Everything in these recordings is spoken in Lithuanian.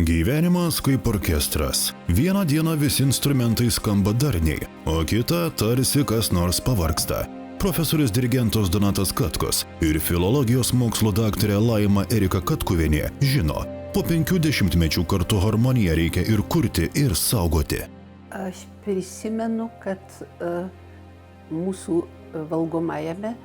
Gyvenimas kaip orkestras. Vieną dieną visi instrumentai skamba darniai, o kitą tarsi kas nors pavargsta. Profesorius dirigentas Donatas Katkus ir filologijos mokslo daktarė Laima Erika Katkuvienė žino, po 50 mečių kartu harmoniją reikia ir kurti, ir saugoti. Aš prisimenu, kad mūsų valgomajame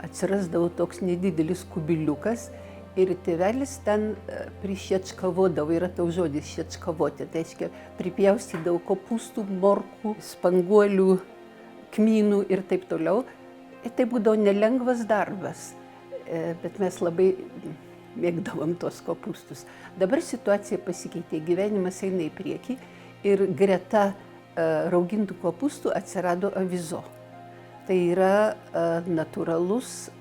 atsirasdavo toks nedidelis kubiliukas ir tėvelis ten prišiečkavodavo, yra tau žodis šiečkavoti, tai reiškia pripjaustydavo kopūstų, morkų, spanguolių, kmynų ir taip toliau. Ir tai būdavo nelengvas darbas, bet mes labai mėgdavom tos kopūstus. Dabar situacija pasikeitė, gyvenimas eina į priekį ir greta raugintų kopūstų atsirado avizo. Tai yra natūralus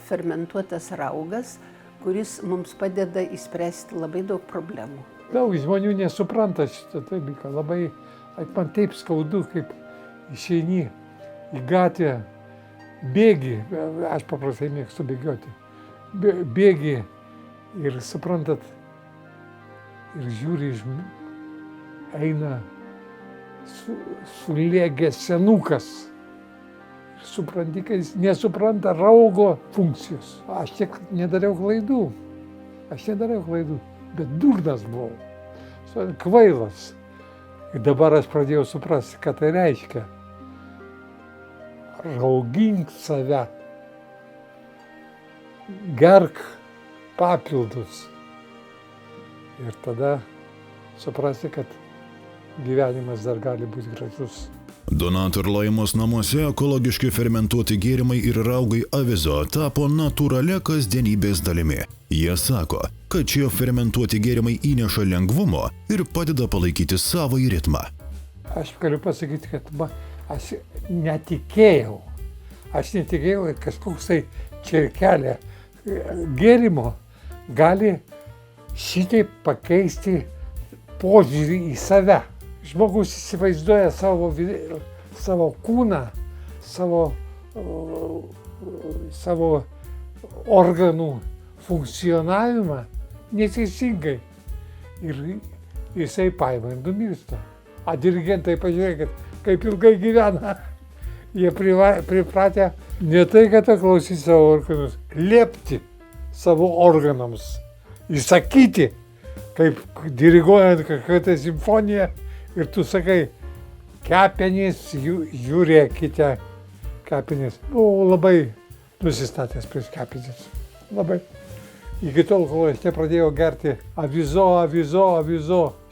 fermentuotas raugas, kuris mums padeda išspręsti labai daug problemų. Daug žmonių nesupranta šitą dalyką. Labai, man taip skaudu, kaip išeini į gatvę, bėgi, aš paprastai mėgstu bėgioti, bėgi ir suprantat, ir žiūri, eina sulėgęs senukas. Supranti, kad jis nesupranta raugo funkcijos. Aš tiek nedariau klaidų, bet durnas buvau, kvailas. Ir dabar aš pradėjau suprasti, ką tai reiškia. Raugink save, gerk papildus. Ir tada suprasti, kad gyvenimas dar gali būti gražus. Donato ir Laimos namuose ekologiški fermentuoti gėrimai ir raugai avizo tapo natūralia kasdienybės dalimi. Jie sako, kad šie fermentuoti gėrimai įneša lengvumo ir padeda palaikyti savąjį ritmą. Aš galiu pasakyti, kad aš netikėjau, kad kažkoks tai čirkelė gėrimo gali šitaip pakeisti požiūrį į save. Žmogus įsivaizduoja savo kūną, savo organų funkcionavimą neteisingai. Ir jisai paima ir numiršta. A dirigentai, pažiūrėkit, kaip ilgai gyvena. Jie pripratę ne tai, kad klausyti savo organus, liepti savo organams, įsakyti, kaip diriguojant kažkokią simfoniją. Ir tu sakai, kepenys, žiūrėkite, kepenys. Buvau labai nusistatęs prieš kepenys. Labai. Iki tol, kol aš nepradėjau gerti avizo.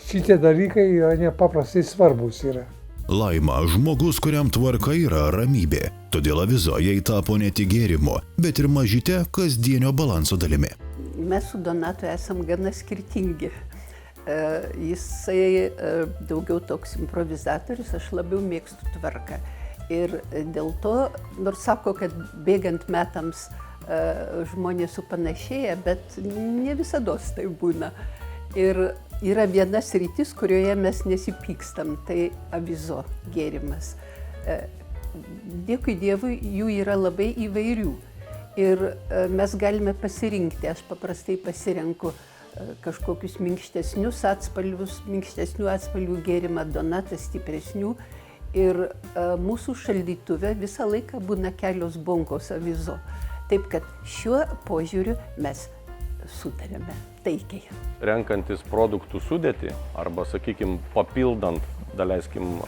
Šitie dalykai yra nepaprastai svarbus yra. Laima, žmogus, kuriam tvarka yra ramybė. Todėl avizo jai tapo ne tik gėrimo, bet ir mažytė kasdienio balanso dalimi. Mes su Donatu esam gana skirtingi. Jisai daugiau toks improvizatorius, aš labiau mėgstu tvarką. Ir dėl to, nors sako, kad bėgant metams žmonės supanašėja, bet ne visados tai būna. Ir yra viena sritis, kurioje mes nesipykstam, tai avizo gėrimas. Dėkui Dievui, jų yra labai įvairių. Ir mes galime pasirinkti, aš paprastai pasirenku kažkokius minkštesnių atspalvių gėrimą, Donatas stipresnių. Ir mūsų šaldytuve visą laiką būna kelios bonkos avizo. Taip kad šiuo požiūriu mes sutarėme taikiai. Renkantis produktų sudėtį arba, sakykime, papildant, daleiskim,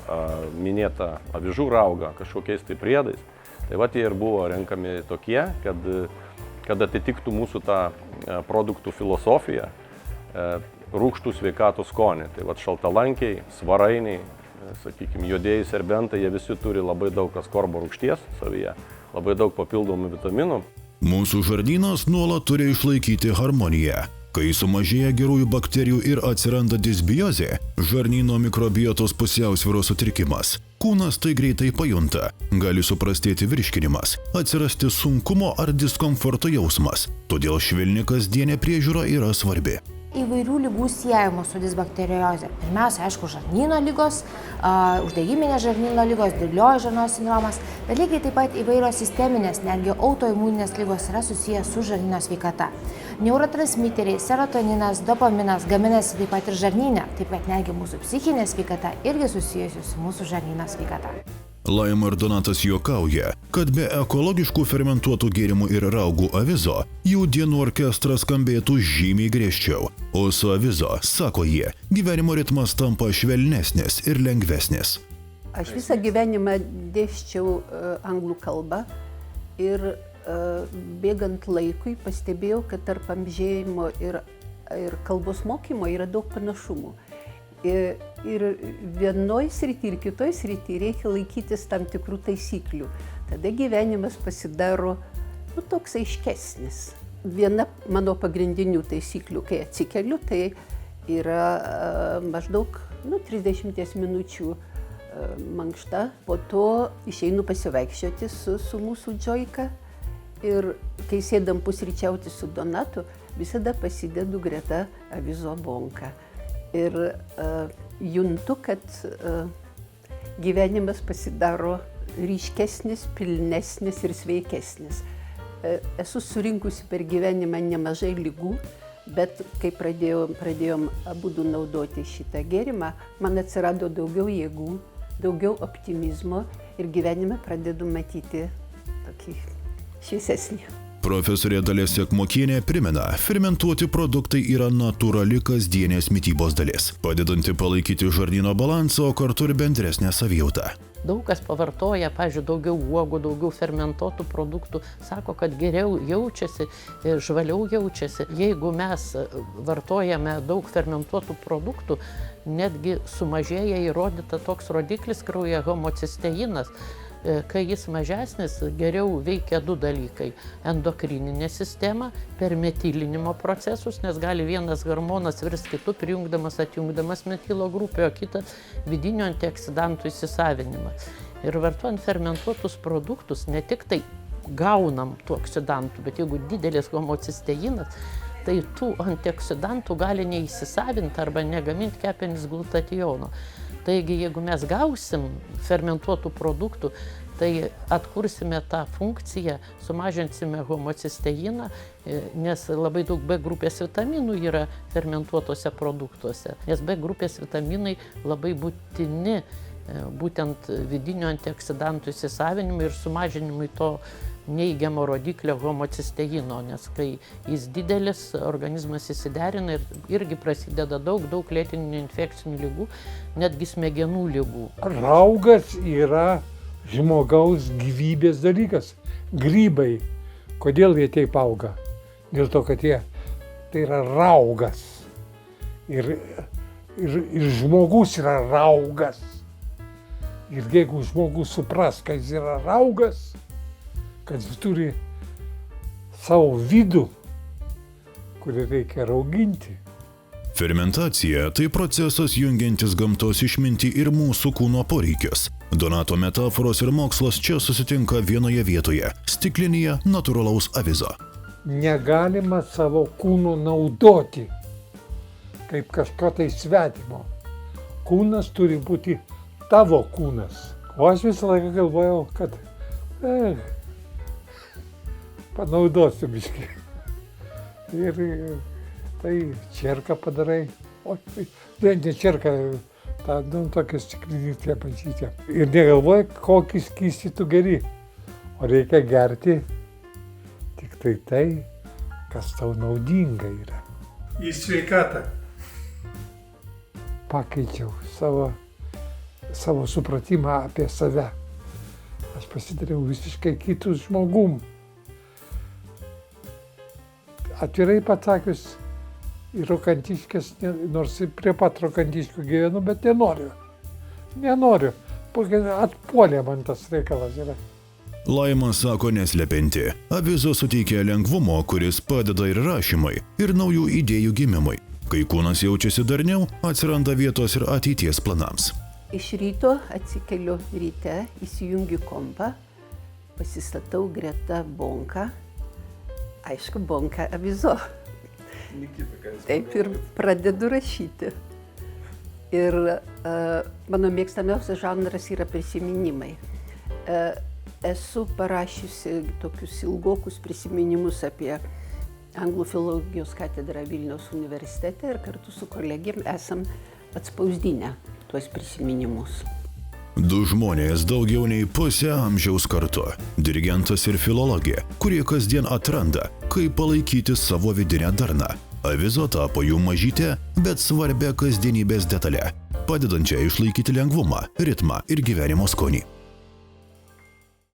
minėtą avižų raugą kažkokiais tai priedais, tai va tie ir buvo renkami tokie, kad atitiktų mūsų tą produktų filosofiją, rūgštų sveikatų skonį. Tai va šaltalankiai, svarainiai, sakykime, juodieji serbentai, jie visi turi labai daug askorbo rūgšties savyje, labai daug papildomų vitaminų. Mūsų žarnynas nuolat turi išlaikyti harmoniją. Kai sumažėja gerųjų bakterijų ir atsiranda disbiozė, žarnyno mikrobiotos pusiausvyros sutrikimas, kūnas tai greitai pajunta, gali suprastėti virškinimas, atsirasti sunkumo ar diskomforto jausmas, todėl švelni kasdienė priežiūra yra svarbi. Įvairių lygų siejama su disbakterioze. Pirmiausia, aišku, žarnyno lygos, uždegiminės žarnyno lygos, dirgliojo žarnos sindromas, bet lygiai taip pat įvairios sisteminės, netgi autoimuninės lygos yra susijęs su žarnyno sveikata. Neurotransmiteriai, serotoninas, dopaminas gaminasi taip pat ir žarnyne, taip kad netgi mūsų psichinė sveikata irgi susijusi su mūsų žarnyno sveikata. Laima ir Donatas juokauja, kad be ekologiškų fermentuotų gėrimų ir raugų avizo, jų dienų orkestras skambėtų žymiai griežčiau. O su avizo, sako jie, gyvenimo ritmas tampa švelnesnis ir lengvesnis. Aš visą gyvenimą dėsčiau anglų kalbą ir bėgant laikui pastebėjau, kad tarp amžėjimo ir kalbos mokymo yra daug panašumų. Ir vienoj srity ir kitoj srity reikia laikytis tam tikrų taisyklių. Tada gyvenimas pasidaro toks aiškesnis. Viena mano pagrindinių taisyklių, kai atsikeliu, tai yra maždaug 30 minučių mankšta. Po to išeinu pasivaikščioti su mūsų Džoika. Ir kai sėdam pusryčiauti su Donatu, visada pasidedu greta avizo bonką. Ir juntu, kad gyvenimas pasidaro ryškesnis, pilnesnis ir sveikesnis. Esu surinkusi per gyvenimą nemažai ligų, bet kai pradėjom abudu naudoti šitą gėrimą, man atsirado daugiau jėgų, daugiau optimizmo ir gyvenime pradedu matyti tokį šviesesnį. Profesorė Dalia Sekmokienė primena, fermentuoti produktai yra natūrali kasdienės mitybos dalis, padedanti palaikyti žarnyno balansą, o kartu ir bendresnę savijautą. Daug kas pavartoja, pavyzdžiui, daugiau uogų, daugiau fermentuotų produktų, sako, kad geriau jaučiasi, žvaliau jaučiasi. Jeigu mes vartojame daug fermentuotų produktų, netgi sumažėja įrodyta toks rodiklis kraujyje homocisteinas. Kai jis mažesnis, geriau veikia du dalykai – endokrininė sistema per metilinimo procesus, nes gali vienas hormonas virsti kitu, prijungdamas, atjungdamas metilo grupę, o kitas vidinio antioksidantų įsisavinimą. Ir vartojant fermentuotus produktus, ne tik tai gaunam tų oksidantų, bet jeigu didelis homocisteinas, tai tų antioksidantų gali neįsisavinti arba negaminti kepenys glutationo. Taigi, jeigu mes gausim fermentuotų produktų, tai atkursime tą funkciją, sumažinsime homocisteiną, nes labai daug B grupės vitaminų yra fermentuotose produktuose. Nes B grupės vitaminai labai būtini būtent vidinio antioksidantų įsisavinimui ir sumažinimui to neigiamo rodiklio homocisteino, nes kai jis didelis, organizmas įsiderina ir irgi prasideda daug lėtinių infekcinių ligų, netgi smegenų ligų. Raugas yra žmogaus gyvybės dalykas. Grybai. Kodėl jie taip auga? Dėl to, kad tai yra raugas. Ir žmogus yra raugas. Ir jeigu žmogus supras, kad jis yra raugas, kad jis turi savo vidų, kurį reikia rauginti. Fermentacija – tai procesas jungiantis gamtos išmintį ir mūsų kūno poreikius. Donato metaforos ir mokslas čia susitinka vienoje vietoje – stiklinėje natūralaus avizo. Negalima savo kūno naudoti kaip kažko tai svetimo. Kūnas turi būti tavo kūnas. O aš visą laiką galvojau, kad panaudosiu biškį. Ir tai čerką padarai. Ne čerką, tokią stiklinytę pačytę. Ir negalvoji, kokį skystį tu geri. O reikia gerti tik tai, kas tau naudinga yra. Į sveikatą. Pakeičiau savo supratimą apie save. Aš pasidariau visiškai kitų žmogum. Atvirai pasakius, į Rokantiškes, nors prie pat Rokantiškių gyvenu, bet nenoriu. Nenoriu, atpuolė man tas reikalas yra. Laima sako neslepianti, avizo suteikia lengvumo, kuris padeda ir rašymui, ir naujų idėjų gimimui. Kai kūnas jaučiasi darniau, atsiranda vietos ir ateities planams. Iš ryto atsikeliu ryte, įsijungiu kompą, pasistatau greta bonką. Aišku, bonka avizo. Taip ir pradedu rašyti. Ir mano mėgstamiausias žanras yra prisiminimai. Esu parašiusi tokius ilgokus prisiminimus apie Anglų filologijos katedrą Vilniaus universitete ir kartu su kolegėm esam atspausdinę tuos prisiminimus. Du žmonės daugiau nei pusę amžiaus kartu – dirigentas ir filologė, kurie kasdien atranda, kaip palaikyti savo vidinę darną. Avizo tapo jų mažytė, bet svarbia kasdienybės detalė, padedančia išlaikyti lengvumą, ritmą ir gyvenimo skonį.